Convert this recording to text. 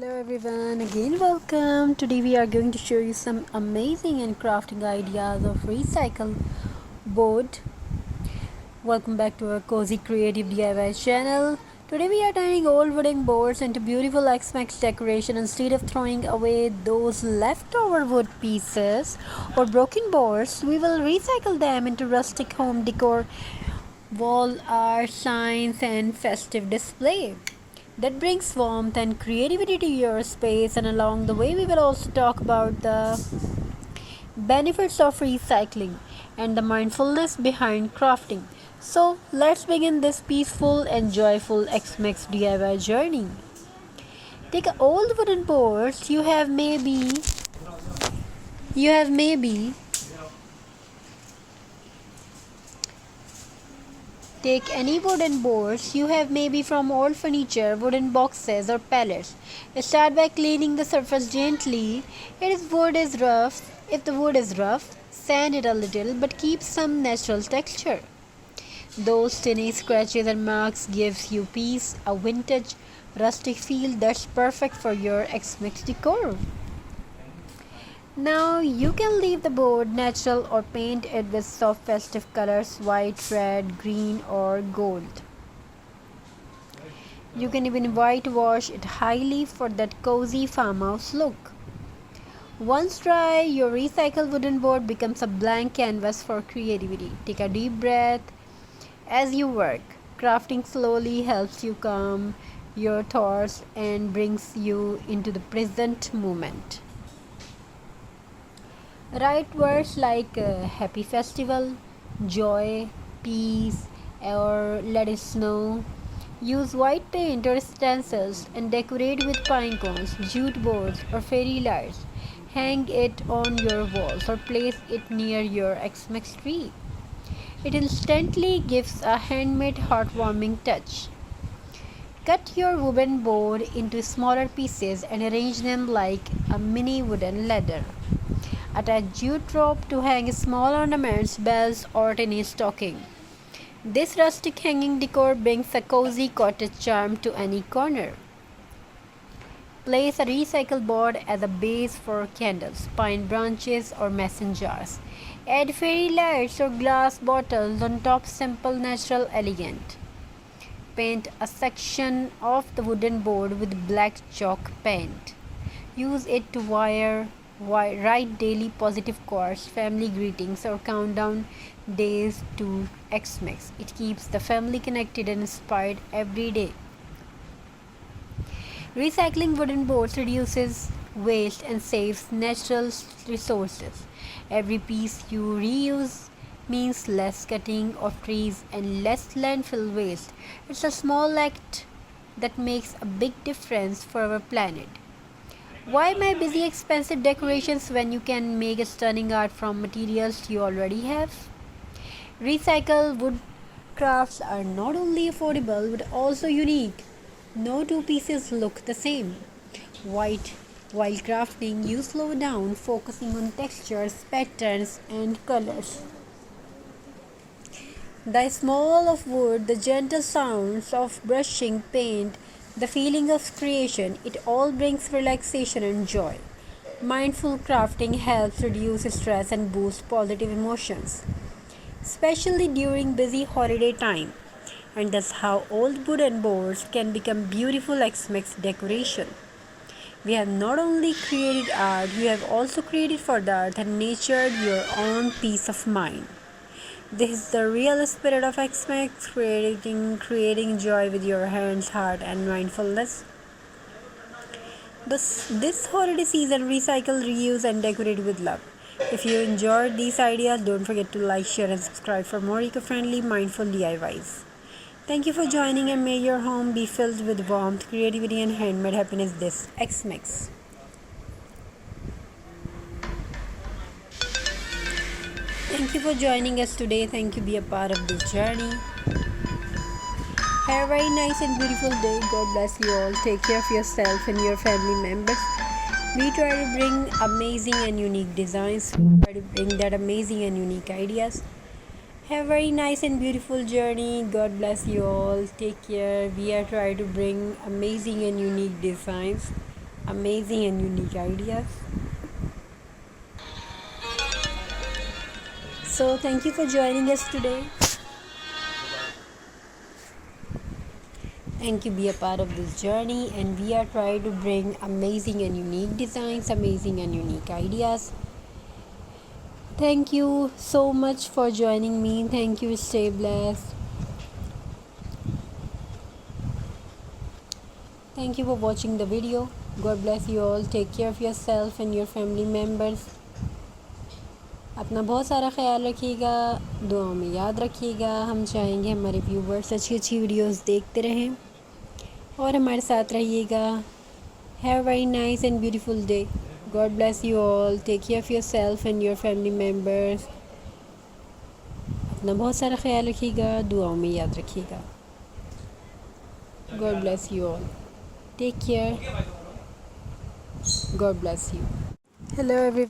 Hello everyone, again welcome. Today we are going to show you some amazing and crafting ideas of recycle board. Welcome back to our cozy creative DIY channel. Today we are turning old wooden boards into beautiful X-Max decoration. Instead of throwing away those leftover wood pieces or broken boards, we will recycle them into rustic home decor, wall art, signs and festive display that brings warmth and creativity to your space. And along the way we will also talk about the benefits of recycling and the mindfulness behind crafting. So let's begin this peaceful and joyful X-Max DIY journey. Take old wooden boards you have maybe Take any wooden boards you have, maybe from old furniture, wooden boxes or pallets. Start by cleaning the surface gently. If the wood is rough, sand it a little but keep some natural texture. Those tiny scratches and marks gives you peace, a vintage rustic feel that's perfect for your X-Mix decor. Now you can leave the board natural or paint it with soft festive colors, white, red, green or gold. You can even whitewash it highly for that cozy farmhouse look. Once dry, your recycled wooden board becomes a blank canvas for creativity. Take a deep breath as you work. Crafting slowly helps you calm your thoughts and brings you into the present moment. Write words like happy festival, joy, peace, or let it snow. Use white paint or stencils and decorate with pine cones, jute boards, or fairy lights. Hang it on your walls or place it near your Xmas tree. It instantly gives a handmade heartwarming touch. Cut your wooden board into smaller pieces and arrange them like a mini wooden ladder. Attach jute rope to hang small ornaments, bells, or tiny stocking. This rustic hanging decor brings a cozy cottage charm to any corner. Place a recycled board as a base for candles, pine branches, or mason jars. Add fairy lights or glass bottles on top, simple, natural, elegant. Paint a section of the wooden board with black chalk paint. Use it to write daily positive quotes, family greetings, or countdown days to Xmas. It keeps the family connected and inspired every day. Recycling wooden boards reduces waste and saves natural resources. Every piece you reuse means less cutting of trees and less landfill waste. It's a small act that makes a big difference for our planet. Why buy busy expensive decorations when you can make stunning art from materials you already have? Recycled wood crafts are not only affordable but also unique. No two pieces look the same. While crafting, you slow down, focusing on textures, patterns, and colors. The smell of wood, the gentle sounds of brushing paint, the feeling of creation, it all brings relaxation and joy. Mindful crafting helps reduce stress and boost positive emotions, especially during busy holiday time. And that's how old wooden boards can become beautiful X-Mix decoration. We have not only created art, we have also created for the earth and nurtured your own peace of mind. This is the real spirit of X-Max, creating joy with your hands, heart, and mindfulness. This holiday season, recycle, reuse, and decorate with love. If you enjoyed these ideas, don't forget to like, share, and subscribe for more eco-friendly, mindful DIYs. Thank you for joining, and may your home be filled with warmth, creativity, and handmade happiness this X-Max. Thank you for joining us today. Thank you. Be a part of this journey. Have a very nice and beautiful day. God bless you all. Take care of yourself and your family members. We try to bring amazing and unique designs. We try to bring that amazing and unique ideas. Have a very nice and beautiful journey. God bless you all. Take care. We are trying to bring amazing and unique designs. amazing and unique ideas. So thank you for joining us today. Thank you, be a part of this journey, and we are trying to bring amazing and unique designs, amazing and unique ideas. Thank you so much for joining me. Thank you. Stay blessed. Thank you for watching the video. God bless you all. Take care of yourself and your family members. अपना बहुत सारा ख्याल रखिएगा, दुआओं में याद रखिएगा. हम चाहेंगे हमारे व्यूवर्स अच्छी अच्छी वीडियोस देखते रहें और हमारे साथ रहिएगा. Have a very nice and beautiful day. God bless you all. Take care of yourself and your family members. अपना बहुत सारा ख्याल रखिएगा, दुआओं में याद रखिएगा. God bless you all. Take care. God bless you. Hello everyone.